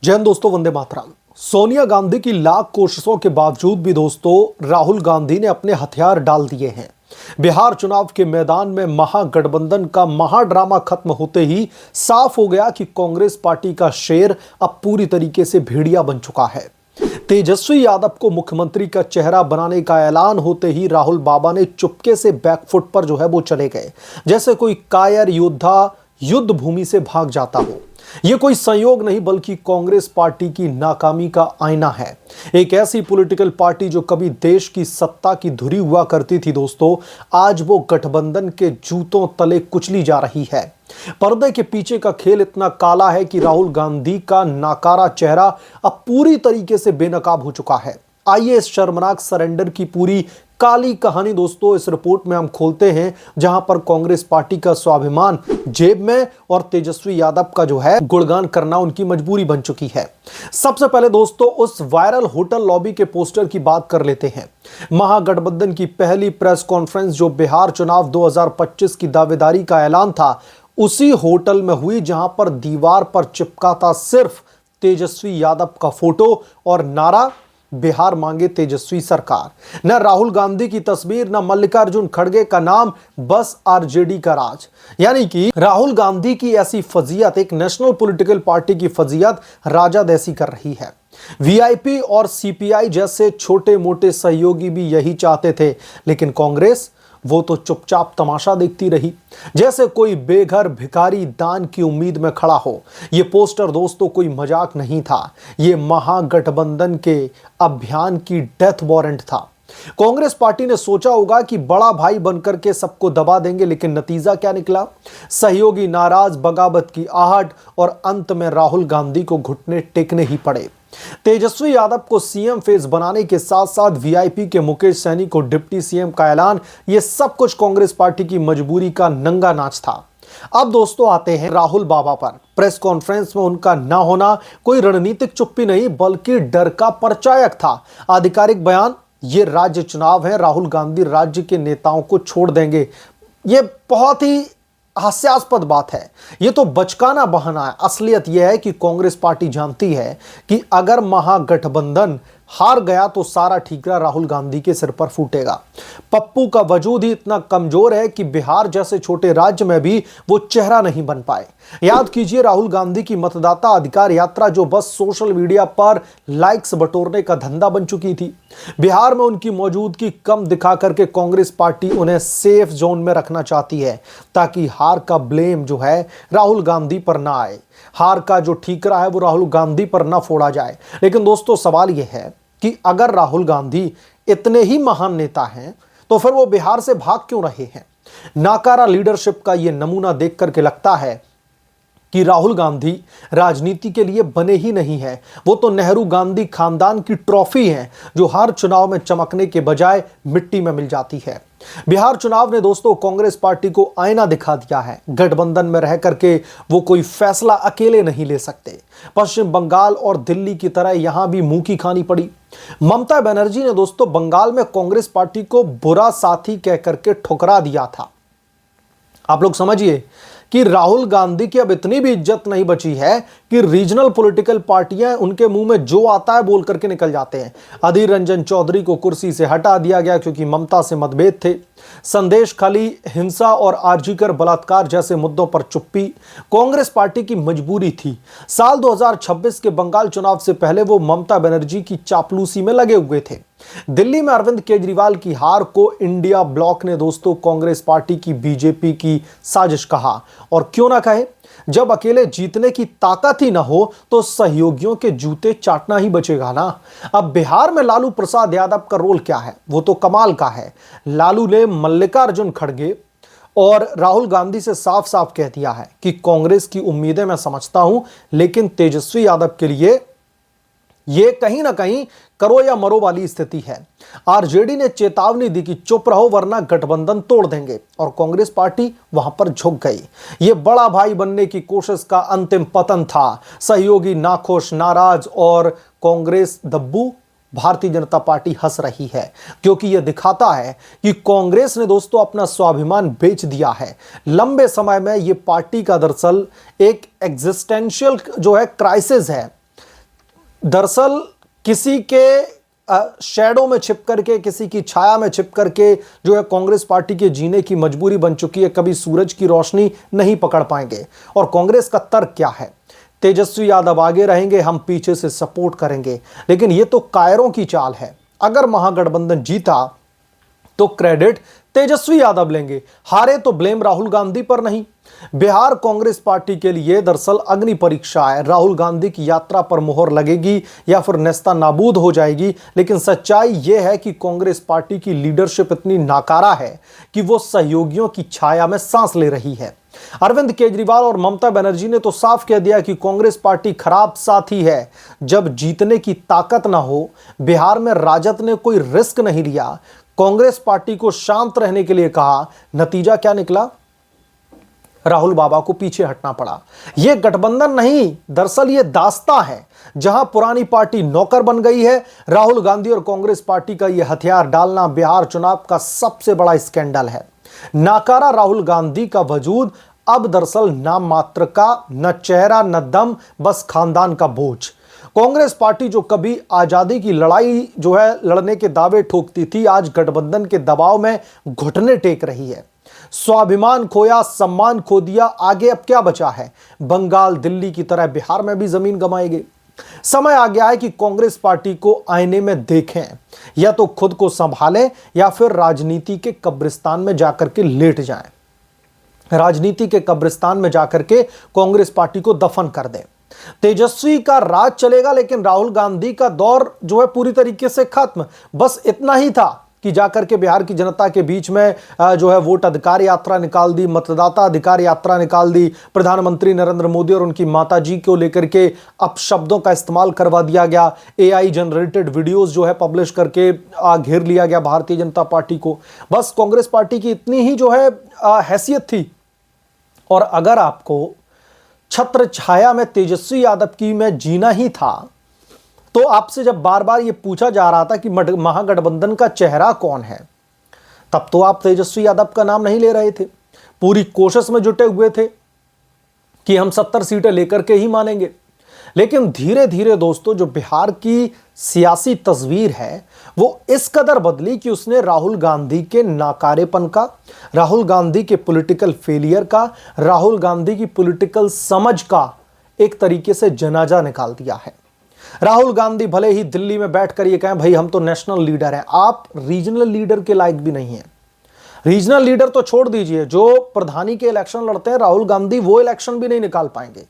जय हिंद दोस्तों, वंदे मातरम। सोनिया गांधी की लाख कोशिशों के बावजूद भी दोस्तों राहुल गांधी ने अपने हथियार डाल दिए हैं। बिहार चुनाव के मैदान में महागठबंधन का महाड्रामा खत्म होते ही साफ हो गया कि कांग्रेस पार्टी का शेर अब पूरी तरीके से भेड़िया बन चुका है। तेजस्वी यादव को मुख्यमंत्री का चेहरा बनाने का ऐलान होते ही राहुल बाबा ने चुपके से बैकफुट पर वो चले गए, जैसे कोई कायर योद्धा युद्ध भूमि से भाग जाता हो। यह कोई संयोग नहीं बल्कि कांग्रेस पार्टी की नाकामी का आईना है। एक ऐसी पॉलिटिकल पार्टी जो कभी देश की सत्ता की धुरी हुआ करती थी दोस्तों, आज वो गठबंधन के जूतों तले कुचली जा रही है। पर्दे के पीछे का खेल इतना काला है कि राहुल गांधी का नाकारा चेहरा अब पूरी तरीके से बेनकाब हो चुका है। आइए इस शर्मनाक सरेंडर की पूरी काली कहानी दोस्तों इस रिपोर्ट में हम खोलते हैं, जहां पर कांग्रेस पार्टी का स्वाभिमान जेब में और तेजस्वी यादव का गुणगान करना उनकी मजबूरी बन चुकी है। सबसे पहले दोस्तों उस वायरल होटल लॉबी के पोस्टर की बात कर लेते हैं। महागठबंधन की पहली प्रेस कॉन्फ्रेंस जो बिहार चुनाव 2025 की दावेदारी का ऐलान था, उसी होटल में हुई, जहां पर दीवार पर चिपका था सिर्फ तेजस्वी यादव का फोटो और नारा बिहार मांगे तेजस्वी सरकार। न राहुल गांधी की तस्वीर, न मल्लिकार्जुन खड़गे का नाम, बस आरजेडी का राज। यानी कि राहुल गांधी की ऐसी फजीयत, एक नेशनल पॉलिटिकल पार्टी की फजीयत राजा देसी कर रही है। वीआईपी और सीपीआई जैसे छोटे मोटे सहयोगी भी यही चाहते थे, लेकिन कांग्रेस वो तो चुपचाप तमाशा देखती रही, जैसे कोई बेघर भिखारी दान की उम्मीद में खड़ा हो। ये पोस्टर दोस्तों कोई मजाक नहीं था, ये महागठबंधन के अभियान की डेथ वारंट था। कांग्रेस पार्टी ने सोचा होगा कि बड़ा भाई बनकर के सबको दबा देंगे, लेकिन नतीजा क्या निकला? सहयोगी नाराज, बगावत की आहट और अंत में राहुल गांधी को घुटने टेकने ही पड़े। तेजस्वी यादव को सीएम फेस बनाने के साथ साथ वीआईपी के मुकेश सैनी को डिप्टी सीएम का ऐलान, यह सब कुछ कांग्रेस पार्टी की मजबूरी का नंगा नाच था। अब दोस्तों आते हैं राहुल बाबा पर। प्रेस कॉन्फ्रेंस में उनका ना होना कोई रणनीतिक चुप्पी नहीं बल्कि डर का परिचायक था। आधिकारिक बयान, ये राज्य चुनाव है, राहुल गांधी राज्य के नेताओं को छोड़ देंगे। ये बहुत ही हास्यास्पद बात है, ये तो बचकाना बहाना है। असलियत यह है कि कांग्रेस पार्टी जानती है कि अगर महागठबंधन हार गया तो सारा ठीकरा राहुल गांधी के सिर पर फूटेगा। पप्पू का वजूद ही इतना कमजोर है कि बिहार जैसे छोटे राज्य में भी वो चेहरा नहीं बन पाए। याद कीजिए राहुल गांधी की मतदाता अधिकार यात्रा जो बस सोशल मीडिया पर लाइक्स बटोरने का धंधा बन चुकी थी। बिहार में उनकी मौजूदगी कम दिखा करके कांग्रेस पार्टी उन्हें सेफ जोन में रखना चाहती है, ताकि हार का ब्लेम राहुल गांधी पर ना आए। हार का जो ठीकरा है वो राहुल गांधी पर ना फोड़ा जाए। लेकिन दोस्तों सवाल यह है कि अगर राहुल गांधी इतने ही महान नेता हैं तो फिर वो बिहार से भाग क्यों रहे हैं? नाकारा लीडरशिप का ये नमूना देख करके लगता है कि राहुल गांधी राजनीति के लिए बने ही नहीं है। वो तो नेहरू गांधी खानदान की ट्रॉफी है जो हर चुनाव में चमकने के बजाय मिट्टी में मिल जाती है। बिहार चुनाव ने दोस्तों कांग्रेस पार्टी को आईना दिखा दिया है। गठबंधन में रह करके वो कोई फैसला अकेले नहीं ले सकते। पश्चिम बंगाल और दिल्ली की तरह यहां भी मुंह की खानी पड़ी। ममता बनर्जी ने दोस्तों बंगाल में कांग्रेस पार्टी को बुरा साथी कह करके ठुकरा दिया था। आप लोग समझिए कि राहुल गांधी की अब इतनी भी इज्जत नहीं बची है कि रीजनल पॉलिटिकल पार्टियां उनके मुंह में जो आता है बोल करके निकल जाते हैं। अधीर रंजन चौधरी को कुर्सी से हटा दिया गया क्योंकि ममता से मतभेद थे। संदेश खाली, हिंसा और आरजीकर बलात्कार जैसे मुद्दों पर चुप्पी कांग्रेस पार्टी की मजबूरी थी। साल 2026 के बंगाल चुनाव से पहले वो ममता बनर्जी की चापलूसी में लगे हुए थे। दिल्ली में अरविंद केजरीवाल की हार को इंडिया ब्लॉक ने दोस्तों कांग्रेस पार्टी की बीजेपी की साजिश कहा। और क्यों ना कहे, जब अकेले जीतने की ताकत ही ना हो तो सहयोगियों के जूते चाटना ही बचेगा ना। अब बिहार में लालू प्रसाद यादव का रोल क्या है? वो तो कमाल का है। लालू ने मल्लिकार्जुन खड़गे और राहुल गांधी से साफ साफ कह दिया है कि कांग्रेस की उम्मीदें मैं समझता हूं, लेकिन तेजस्वी यादव के लिए ये कहीं ना कहीं करो या मरो वाली स्थिति है। आरजेडी ने चेतावनी दी कि चुप रहो वरना गठबंधन तोड़ देंगे, और कांग्रेस पार्टी वहां पर झुक गई। ये बड़ा भाई बनने की कोशिश का अंतिम पतन था। सहयोगी नाखुश, नाराज और कांग्रेस दब्बू। भारतीय जनता पार्टी हंस रही है क्योंकि यह दिखाता है कि कांग्रेस ने दोस्तों अपना स्वाभिमान बेच दिया है। लंबे समय में यह पार्टी का दरअसल एक एग्जिस्टेंशियल क्राइसिस है। दरअसल किसी के शैडो में छिप करके, किसी की छाया में छिप करके जो है कांग्रेस पार्टी के जीने की मजबूरी बन चुकी है। कभी सूरज की रोशनी नहीं पकड़ पाएंगे। और कांग्रेस का तर्क क्या है? तेजस्वी यादव आगे रहेंगे, हम पीछे से सपोर्ट करेंगे। लेकिन यह तो कायरों की चाल है। अगर महागठबंधन जीता तो क्रेडिट तेजस्वी यादव लेंगे, हारे तो ब्लेम राहुल गांधी पर नहीं। बिहार कांग्रेस पार्टी के लिए दरअसल अग्नि परीक्षा है। राहुल गांधी की यात्रा पर मुहर लगेगी या फिर नेस्ता नाबूद हो जाएगी। लेकिन सच्चाई यह है कि कांग्रेस पार्टी की लीडरशिप इतनी नाकारा है कि वो सहयोगियों की छाया में सांस ले रही है। अरविंद केजरीवाल और ममता बनर्जी ने तो साफ कह दिया कि कांग्रेस पार्टी खराब साथी है। जब जीतने की ताकत ना हो, बिहार में राजद ने कोई रिस्क नहीं लिया, कांग्रेस पार्टी को शांत रहने के लिए कहा, नतीजा क्या निकला? राहुल बाबा को पीछे हटना पड़ा। यह गठबंधन नहीं, दरअसल यह दास्तां है जहां पुरानी पार्टी नौकर बन गई है। राहुल गांधी और कांग्रेस पार्टी का यह हथियार डालना बिहार चुनाव का सबसे बड़ा स्कैंडल है। नाकारा राहुल गांधी का वजूद अब दरअसल नाम मात्र का, न चेहरा न दम, बस खानदान का बोझ। कांग्रेस पार्टी जो कभी आजादी की लड़ाई जो है लड़ने के दावे ठोकती थी, आज गठबंधन के दबाव में घुटने टेक रही है। स्वाभिमान खोया, सम्मान खो दिया, आगे अब क्या बचा है? बंगाल, दिल्ली की तरह बिहार में भी जमीन गंवाएंगे। समय आ गया है कि कांग्रेस पार्टी को आईने में देखें, या तो खुद को संभालें या फिर राजनीति के कब्रिस्तान में जाकर के लेट जाएं। राजनीति के कब्रिस्तान में जाकर के कांग्रेस पार्टी को दफन कर दें। तेजस्वी का राज चलेगा, लेकिन राहुल गांधी का दौर जो है पूरी तरीके से खत्म। बस इतना ही था कि जाकर के बिहार की जनता के बीच में जो है वोट अधिकार यात्रा निकाल दी, मतदाता अधिकार यात्रा निकाल दी। प्रधानमंत्री नरेंद्र मोदी और उनकी माताजी को लेकर के अपशब्दों का इस्तेमाल करवा दिया गया। एआई जनरेटेड वीडियोस जो है पब्लिश करके घेर लिया गया भारतीय जनता पार्टी को। बस कांग्रेस पार्टी की इतनी ही जो है हैसियत थी। और अगर आपको छत्र छाया में तेजस्वी यादव की में जीना ही था, तो आपसे जब बार बार यह पूछा जा रहा था कि महागठबंधन का चेहरा कौन है, तब तो आप तेजस्वी यादव का नाम नहीं ले रहे थे। पूरी कोशिश में जुटे हुए थे कि हम 70 सीटें लेकर के ही मानेंगे। लेकिन धीरे धीरे दोस्तों, जो बिहार की सियासी तस्वीर है वो इस कदर बदली कि उसने राहुल गांधी के नाकारेपन का, राहुल गांधी के पॉलिटिकल फेलियर का, राहुल गांधी की पॉलिटिकल समझ का एक तरीके से जनाजा निकाल दिया है। राहुल गांधी भले ही दिल्ली में बैठकर ये कहें भाई हम तो नेशनल लीडर हैं, आप रीजनल लीडर के लायक भी नहीं हैं। रीजनल लीडर तो छोड़ दीजिए, जो प्रधानी के इलेक्शन लड़ते हैं राहुल गांधी, वो इलेक्शन भी नहीं निकाल पाएंगे।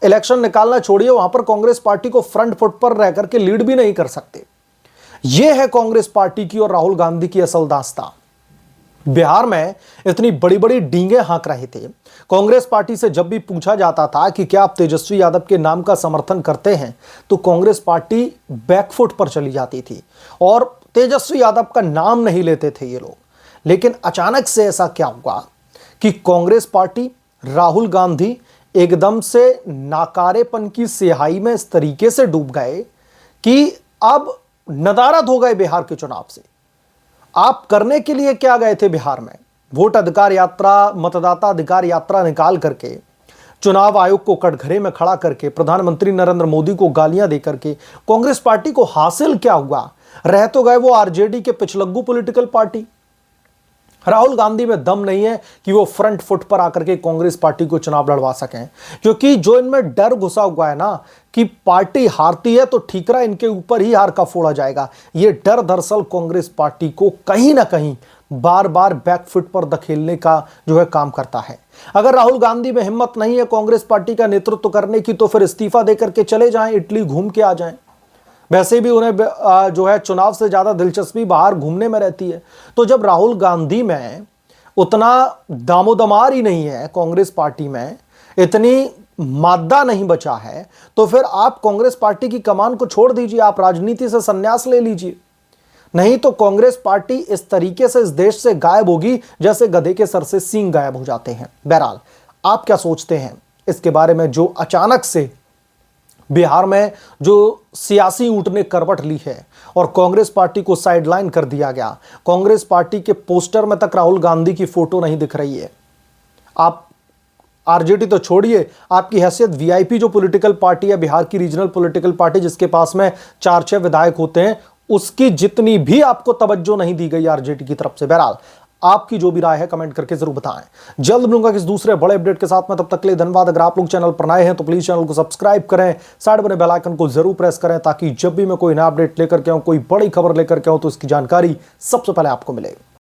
इलेक्शन निकालना छोड़िए, वहां पर कांग्रेस पार्टी को फ्रंट फुट पर रहकर के लीड भी नहीं कर सकते। यह है कांग्रेस पार्टी की और राहुल गांधी की असल दास्तां। बिहार में इतनी बड़ी बड़ी डींगे हाँक रहे थे। कांग्रेस पार्टी से जब भी पूछा जाता था कि क्या आप तेजस्वी यादव के नाम का समर्थन करते हैं, तो कांग्रेस पार्टी बैकफुट पर चली जाती थी और तेजस्वी यादव का नाम नहीं लेते थे ये लोग। लेकिन अचानक से ऐसा क्या हुआ कि कांग्रेस पार्टी, राहुल गांधी एकदम से नाकारेपन की स्याही में इस तरीके से डूब गए कि अब नदारद हो गए बिहार के चुनाव से। आप करने के लिए क्या गए थे बिहार में? वोट अधिकार यात्रा, मतदाता अधिकार यात्रा निकाल करके, चुनाव आयोग को कटघरे में खड़ा करके, प्रधानमंत्री नरेंद्र मोदी को गालियां देकर के कांग्रेस पार्टी को हासिल क्या हुआ? रह तो गए वो आरजेडी के पिछलग्गू पॉलिटिकल पार्टी। राहुल गांधी में दम नहीं है कि वो फ्रंट फुट पर आकर के कांग्रेस पार्टी को चुनाव लड़वा सकें, क्योंकि जो इनमें डर घुसा हुआ है ना कि पार्टी हारती है तो ठीकरा इनके ऊपर ही हार का फोड़ा जाएगा, ये डर दरअसल कांग्रेस पार्टी को कहीं ना कहीं बार बार बैकफुट पर धकेलने का जो है काम करता है। अगर राहुल गांधी में हिम्मत नहीं है कांग्रेस पार्टी का नेतृत्व करने की, तो फिर इस्तीफा देकर के चले जाएं, इटली घूम के आ जाएं। वैसे भी उन्हें जो है चुनाव से ज्यादा दिलचस्पी बाहर घूमने में रहती है। तो जब राहुल गांधी में उतना दामोदमार ही नहीं है, कांग्रेस पार्टी में इतनी मादा नहीं बचा है, तो फिर आप कांग्रेस पार्टी की कमान को छोड़ दीजिए, आप राजनीति से संन्यास ले लीजिए। नहीं तो कांग्रेस पार्टी इस तरीके से इस देश से गायब होगी जैसे गधे के सर से सींग गायब हो जाते हैं। बहरहाल, आप क्या सोचते हैं इसके बारे में, जो अचानक से बिहार में जो सियासी ऊंट ने करवट ली है और कांग्रेस पार्टी को साइडलाइन कर दिया गया? कांग्रेस पार्टी के पोस्टर में तक राहुल गांधी की फोटो नहीं दिख रही है। आरजेडी तो छोड़िए, आपकी हैसियत वीआईपी जो पॉलिटिकल पार्टी है, बिहार की रीजनल पॉलिटिकल पार्टी जिसके पास में 4-6 विधायक होते हैं, उसकी जितनी भी आपको तवज्जो नहीं दी गई आरजेडी की तरफ से। बहरहाल आपकी जो भी राय है कमेंट करके जरूर बताएं। जल्द मिलूंगा किस दूसरे बड़े अपडेट के साथ में, तब तक के लिए धन्यवाद। अगर आप लोग चैनल पर नए हैं तो प्लीज चैनल को सब्सक्राइब करें, साइड बने बेल आइकन को जरूर प्रेस करें, ताकि जब भी मैं कोई नया अपडेट लेकर के आऊं, कोई बड़ी खबर लेकर के आऊं, तो इसकी जानकारी सबसे पहले आपको मिले।